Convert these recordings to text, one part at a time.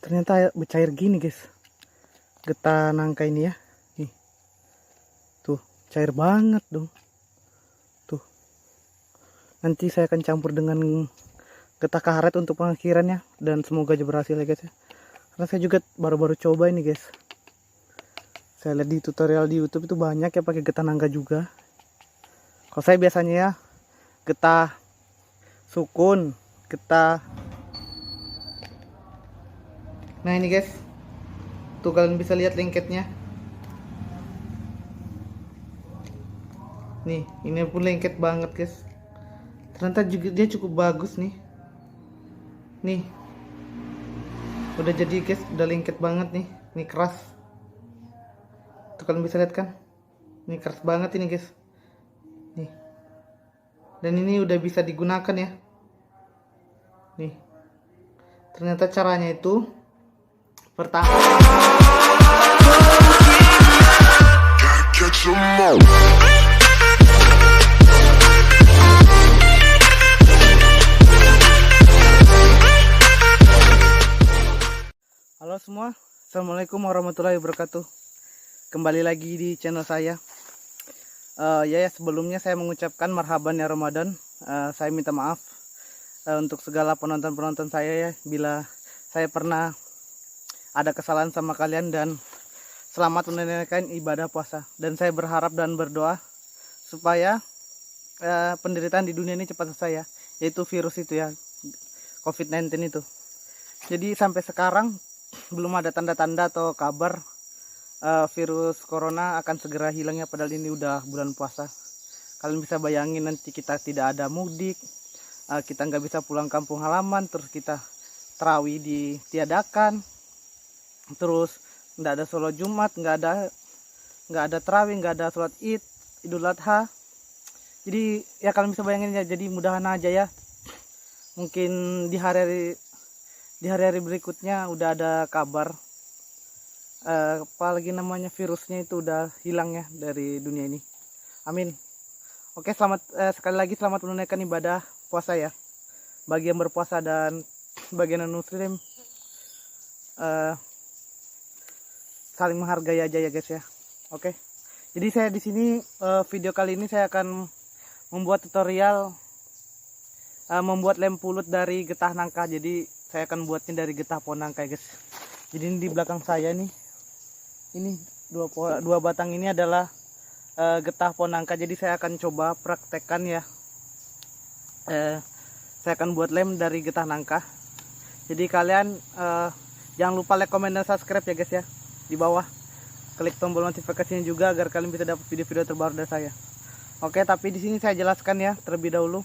Ternyata bercair gini guys, getah nangka ini ya. Nih, tuh cair banget dong. Tuh, nanti saya akan campur dengan getah karet untuk pengakhirannya, dan semoga aja berhasil ya guys ya. Karena saya juga baru-baru coba ini guys. Saya lihat di tutorial di YouTube itu banyak ya pakai getah nangka juga. Kalau saya biasanya ya getah sukun, getah. Nah ini guys, tuh kalian bisa lihat lengketnya. Nih, ini pun lengket banget guys. Ternyata juga dia cukup bagus nih. Nih, udah jadi guys, udah lengket banget nih. Nih keras. Tuh kalian bisa lihat kan? Ini keras banget ini guys. Nih. Dan ini udah bisa digunakan ya. Nih. Ternyata caranya itu pertama. Halo semua, assalamualaikum warahmatullahi wabarakatuh. Kembali lagi di channel saya. Ya sebelumnya saya mengucapkan marhaban ya Ramadan. Saya minta maaf untuk segala penonton-penonton saya ya, bila saya pernah ada kesalahan sama kalian, dan selamat menunaikan ibadah puasa. Dan saya berharap dan berdoa supaya penderitaan di dunia ini cepat selesai ya, yaitu virus itu ya, COVID-19 itu. Jadi sampai sekarang belum ada tanda-tanda atau kabar virus corona akan segera hilang ya, padahal ini udah bulan puasa. Kalian bisa bayangin nanti kita tidak ada mudik, kita nggak bisa pulang kampung halaman, terus kita tarawih ditiadakan, terus nggak ada sholat Jumat, nggak ada tarawih, nggak ada sholat Idul Adha. Jadi ya kalian bisa bayangin ya, jadi mudahan aja ya, mungkin di hari-hari berikutnya udah ada kabar apalagi namanya virusnya itu udah hilang ya dari dunia ini. Amin. Oke, selamat sekali lagi selamat menunaikan ibadah puasa ya, bagi yang berpuasa dan bagi non muslim. Saling menghargai aja ya guys ya. Oke, jadi saya di sini video kali ini saya akan membuat tutorial membuat lem pulut dari getah nangka. Jadi saya akan buatnya dari getah pohon nangka ya guys. Jadi ini di belakang saya nih, ini dua batang ini adalah getah pohon nangka. Jadi saya akan coba praktekkan ya. Saya akan buat lem dari getah nangka. Jadi kalian jangan lupa like, comment, dan subscribe ya guys ya. Di bawah klik tombol notifikasinya juga agar kalian bisa dapat video-video terbaru dari saya. Oke, tapi di sini saya jelaskan ya terlebih dahulu.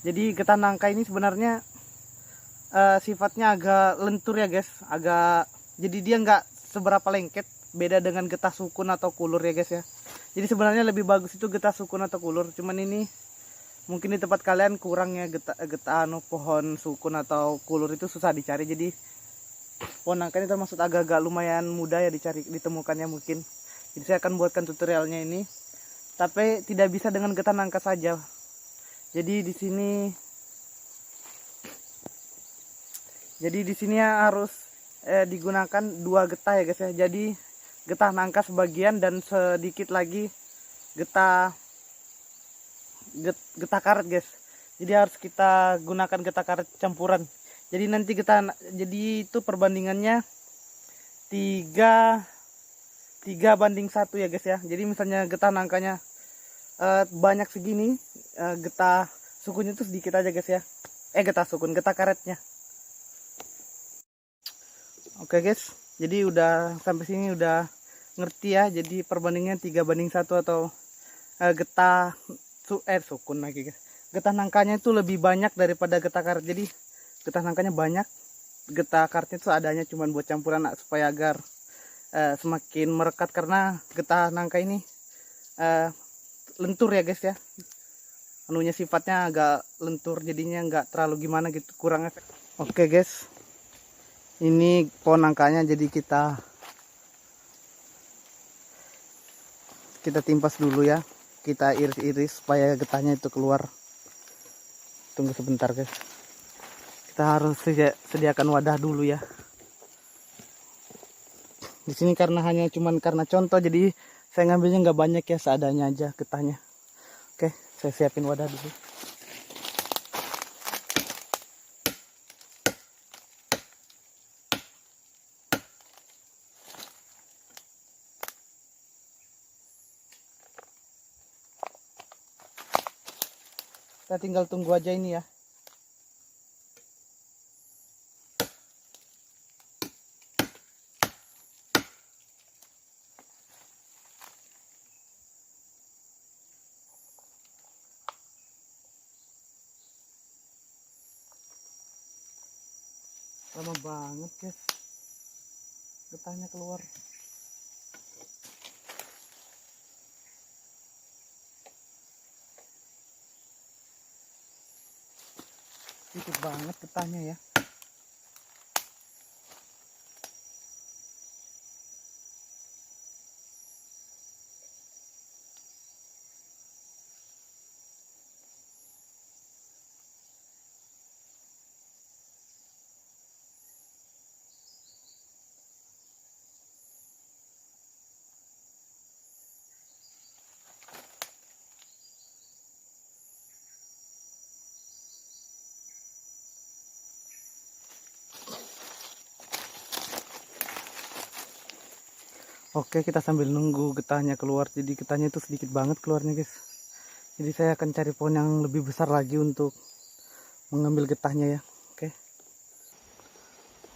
Jadi getah nangka ini sebenarnya sifatnya agak lentur ya guys, jadi dia nggak seberapa lengket, beda dengan getah sukun atau kulur ya guys ya. Jadi sebenarnya lebih bagus itu getah sukun atau kulur, cuman ini mungkin di tempat kalian kurang ya, getah pohon sukun atau kulur itu susah dicari. Jadi pohon nangka ini termasuk agak-agak lumayan mudah ya ditemukannya mungkin. Jadi saya akan buatkan tutorialnya ini, tapi tidak bisa dengan getah nangka saja. Jadi di sini harus digunakan dua getah ya guys ya. Jadi getah nangka sebagian dan sedikit lagi getah karet guys. Jadi harus kita gunakan getah karet campuran. Jadi nanti jadi itu perbandingannya 3:1 ya guys ya. Jadi misalnya getah nangkanya banyak segini, getah sukunnya itu sedikit aja guys ya. Getah karetnya. Oke guys, jadi udah sampai sini udah ngerti ya. Jadi perbandingannya 3:1 atau getah sukun lagi guys. Getah nangkanya itu lebih banyak daripada getah karet. Jadi getah nangkanya banyak, getah karetnya itu adanya cuman buat campuran supaya agar semakin merekat, karena getah nangka ini lentur ya guys ya. Anunya sifatnya agak lentur, jadinya nggak terlalu gimana gitu, kurang efek. Oke guys, ini pohon nangkanya, jadi kita timpas dulu ya, kita iris-iris supaya getahnya itu keluar. Tunggu sebentar guys, kita harus sediakan wadah dulu ya. Di sini karena hanya cuman karena contoh, jadi saya ngambilnya nggak banyak ya, seadanya aja getahnya. Oke, saya siapin wadah dulu. Kita tinggal tunggu aja ini ya. Lama banget guys getahnya keluar. Sedikit banget getahnya ya. Oke, kita sambil nunggu getahnya keluar. Jadi getahnya itu sedikit banget keluarnya guys. Jadi saya akan cari pohon yang lebih besar lagi untuk mengambil getahnya ya.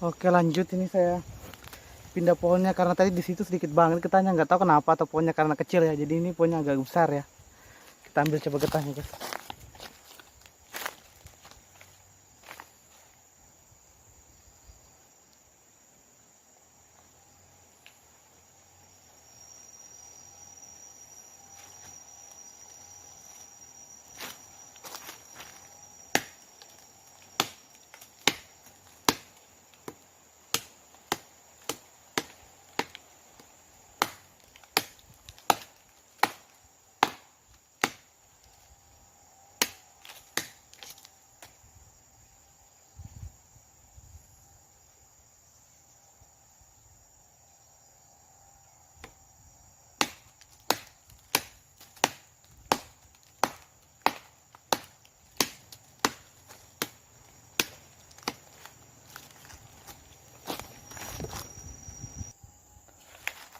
Oke, lanjut. Ini saya pindah pohonnya karena tadi di situ sedikit banget getahnya, nggak tahu kenapa, atau pohonnya karena kecil ya. Jadi ini pohonnya agak besar ya. Kita ambil coba getahnya guys.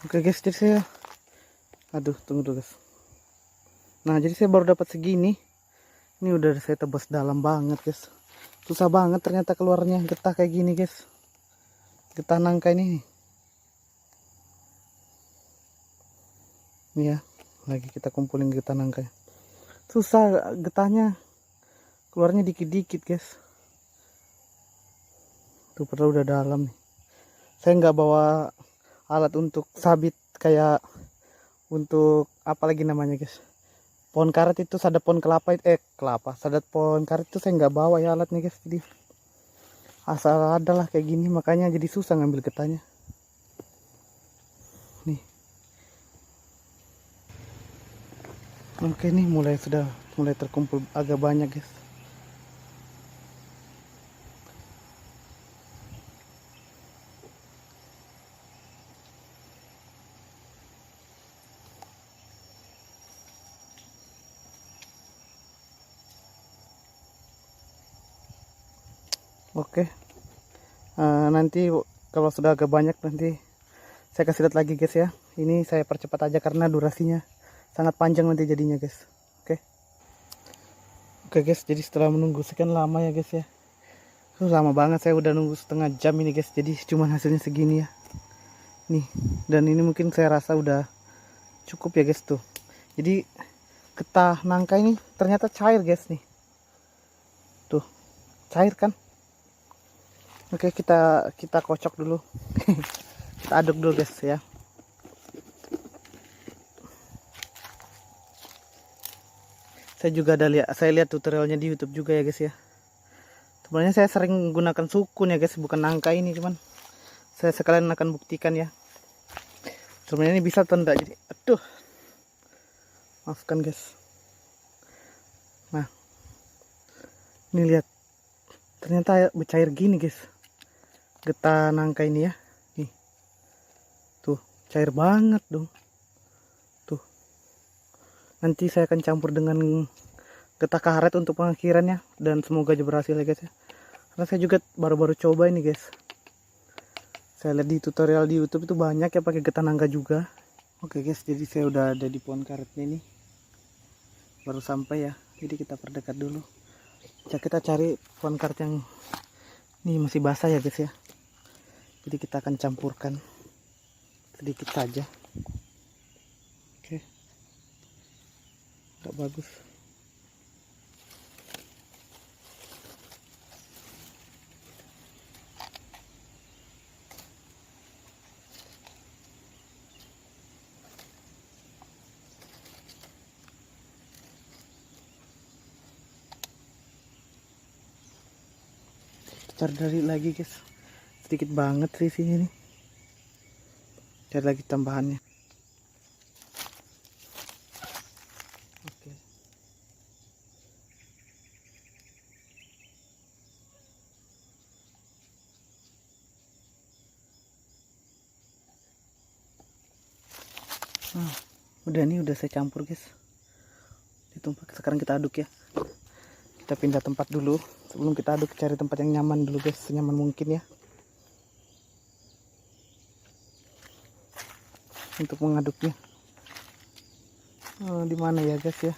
Oke guys, jadi saya tunggu dulu guys. Nah, jadi saya baru dapat segini. Ini udah saya tebas dalam banget guys. Susah banget ternyata keluarnya getah kayak gini guys. Getah nangka ini. Nih ya, lagi kita kumpulin getah nangka. Susah getahnya keluarnya dikit-dikit guys. Tuh padahal udah dalam nih. Saya nggak bawa alat untuk sabit kayak untuk apa lagi namanya guys, pohon karet itu, sadat pohon kelapa itu, sadat pohon karet itu saya nggak bawa ya alatnya guys. Jadi asal adalah kayak gini, makanya jadi susah ngambil getahnya nih. Oke, nih sudah mulai terkumpul agak banyak guys. Oke, nanti kalau sudah agak banyak nanti saya kasih lihat lagi guys ya. Ini saya percepat aja karena durasinya sangat panjang nanti jadinya guys. Oke guys, jadi setelah menunggu sekian lama ya guys ya, lama banget saya udah nunggu setengah jam ini guys. Jadi cuma hasilnya segini ya nih, dan ini mungkin saya rasa udah cukup ya guys. Tuh, jadi getah nangka ini ternyata cair guys nih, tuh cair kan. Oke, kita kocok dulu. Kita aduk dulu guys ya. Saya juga saya lihat tutorialnya di YouTube juga ya guys ya. Sebenarnya saya sering menggunakan sukun ya guys, bukan nangka ini, cuman saya sekalian akan buktikan ya. Sebenarnya ini bisa atau enggak, jadi aduh. Maafkan guys. Nah, ini lihat. Ternyata bercair gini guys. Getah nangka ini ya. Nih. cair banget dong. Tuh. Nanti saya akan campur dengan getah karet untuk pengakhirannya, dan semoga aja berhasil ya guys ya. Karena saya juga baru-baru coba ini guys. Saya lihat di tutorial di YouTube itu banyak ya pakai getah nangka juga. Oke guys, jadi saya udah ada di pohon karetnya ini. Baru sampai ya. Jadi kita perdekat dulu. Kita cari pohon karet yang ini masih basah ya guys ya. Jadi kita akan campurkan sedikit saja. Oke, nggak bagus. Cari lagi guys, sedikit banget sih sini nih. Cari lagi tambahannya. Oke. Nah, udah nih, udah saya campur guys. Ditumpuk. Sekarang kita aduk ya. Kita pindah tempat dulu. Sebelum kita aduk, cari tempat yang nyaman dulu guys, senyaman mungkin ya untuk mengaduknya. Oh, di mana ya guys ya?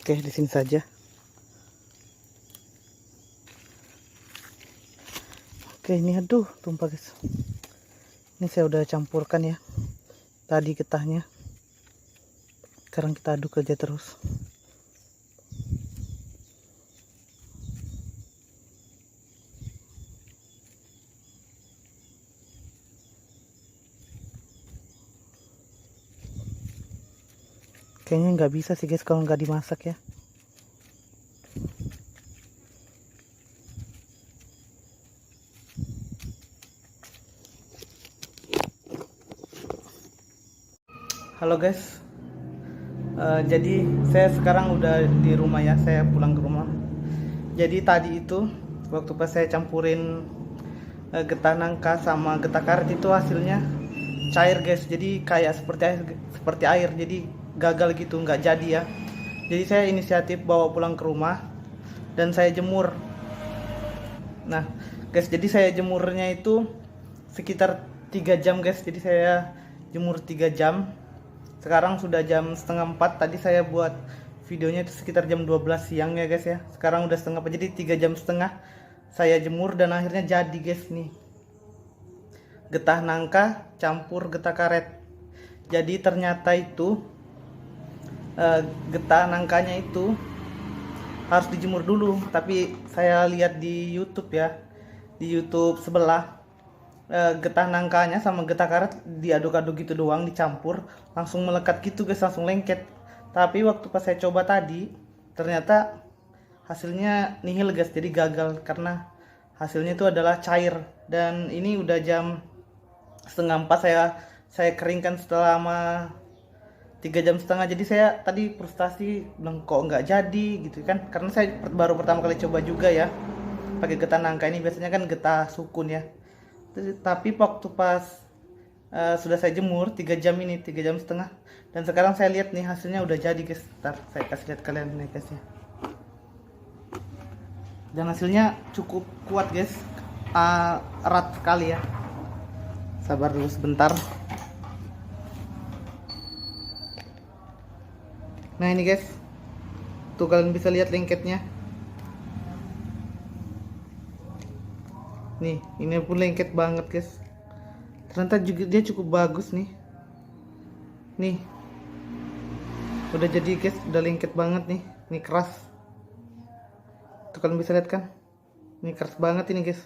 Oke, di sini saja. Oke, ini aduh tumpah guys. Ini saya udah campurkan ya tadi getahnya. Sekarang kita aduk aja terus. Kayaknya nggak bisa sih guys kalau nggak dimasak ya. Halo guys, jadi saya sekarang udah di rumah ya, saya pulang ke rumah. Jadi tadi itu waktu pas saya campurin getah nangka sama getah karet itu hasilnya cair guys, jadi kayak seperti air, jadi gagal gitu, nggak jadi ya. Jadi saya inisiatif bawa pulang ke rumah dan saya jemur. Nah guys, jadi saya jemurnya itu sekitar 3 jam guys, jadi saya jemur 3 jam. Sekarang sudah jam setengah 4. Tadi saya buat videonya itu sekitar jam 12 siang ya guys ya. Sekarang udah setengah 4, jadi 3 jam setengah saya jemur dan akhirnya jadi guys nih. Getah nangka campur getah karet. Jadi ternyata itu getah nangkanya itu harus dijemur dulu. Tapi saya lihat di YouTube ya, di YouTube sebelah, getah nangkanya sama getah karet diaduk-aduk gitu doang, dicampur langsung melekat gitu guys, langsung lengket. Tapi waktu pas saya coba tadi ternyata hasilnya nihil guys, jadi gagal karena hasilnya itu adalah cair. Dan ini udah jam setengah 4, saya keringkan selama 3 jam setengah. Jadi saya tadi frustasi bilang kok nggak jadi gitu kan, karena saya baru pertama kali coba juga ya pakai getah nangka ini. Biasanya kan getah sukun ya. Tapi waktu pas sudah saya jemur 3 jam ini, 3 jam setengah, dan sekarang saya lihat nih hasilnya udah jadi guys. Ntar saya kasih lihat kalian nih guys ya. Dan hasilnya cukup kuat guys, erat sekali ya. Sabar dulu sebentar. Nah ini guys, tuh kalian bisa lihat lengketnya. Nih, ini pun lengket banget guys. Ternyata juga dia cukup bagus nih. Nih, udah jadi guys, udah lengket banget nih. Ini keras. Tuh kalian bisa lihat kan? Ini keras banget ini guys.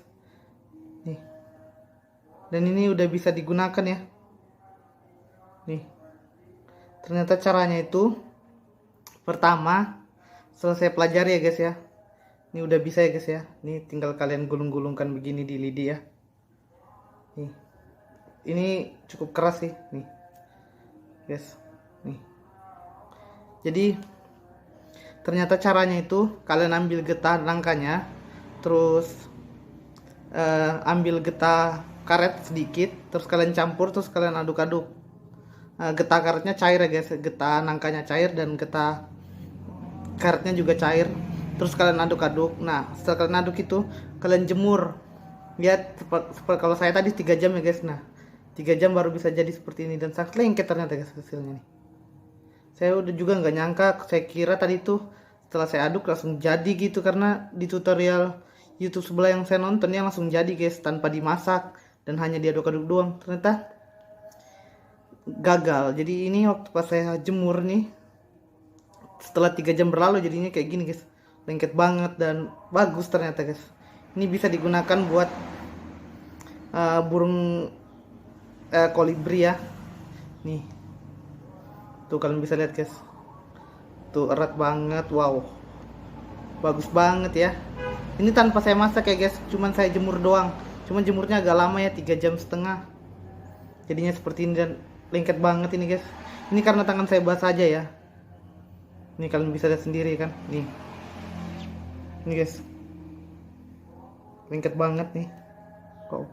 Nih. Dan ini udah bisa digunakan ya. Nih. Ternyata caranya itu pertama, setelah saya pelajari ya guys ya. Ini udah bisa ya guys ya. Ini tinggal kalian gulung-gulungkan begini di lidi ya. Nih. Ini cukup keras sih nih. guys. Nih. Jadi ternyata caranya itu kalian ambil getah nangkanya, terus ambil getah karet sedikit, terus kalian campur, terus kalian aduk-aduk. Getah karetnya cair ya guys, getah nangkanya cair dan getah karetnya juga cair. Terus kalian aduk-aduk. Nah, setelah kalian aduk itu kalian jemur. Lihat seperti kalau saya tadi 3 jam ya guys. Nah, 3 jam baru bisa jadi seperti ini dan sangat lengket ternyata guys hasilnya nih. Saya udah juga nggak nyangka, saya kira tadi tuh setelah saya aduk langsung jadi gitu, karena di tutorial YouTube sebelah yang saya nonton ya langsung jadi guys tanpa dimasak dan hanya diaduk-aduk doang. Ternyata gagal. Jadi ini waktu pas saya jemur nih, setelah 3 jam berlalu jadinya kayak gini guys, lengket banget dan bagus ternyata guys. Ini bisa digunakan buat burung kolibri ya. Nih tuh kalian bisa lihat guys, tuh erat banget, wow, bagus banget ya. Ini tanpa saya masak ya guys, cuman saya jemur doang. Cuman jemurnya agak lama ya, 3,5 jam. Jadinya seperti ini dan lengket banget ini guys. Ini karena tangan saya basah aja ya. Ini kalian bisa lihat sendiri kan. Nih. Ini guys. Lengket banget nih. Wow.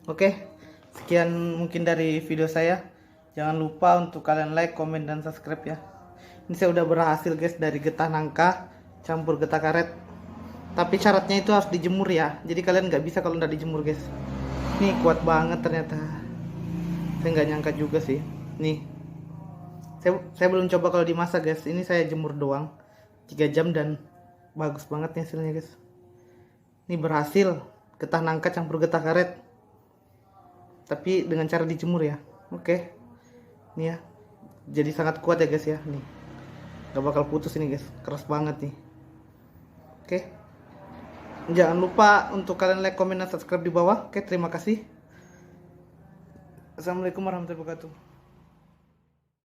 Oke. Sekian mungkin dari video saya. Jangan lupa untuk kalian like, komen, dan subscribe ya. Ini saya udah berhasil guys dari getah nangka campur getah karet. Tapi syaratnya itu harus dijemur ya. Jadi kalian nggak bisa kalau nggak dijemur guys. Nih kuat banget ternyata. Saya nggak nyangka juga sih. Nih. Saya belum coba kalau dimasak guys. Ini saya jemur doang 3 jam dan bagus banget nih hasilnya guys. Ini berhasil getah nangka campur getah karet. Tapi dengan cara dijemur ya. Oke. Nih ya. Jadi sangat kuat ya guys ya. Nih. Gak bakal putus ini guys. Keras banget nih. Oke. Jangan lupa untuk kalian like, komen, dan subscribe di bawah. Oke, terima kasih. Assalamualaikum warahmatullahi wabarakatuh.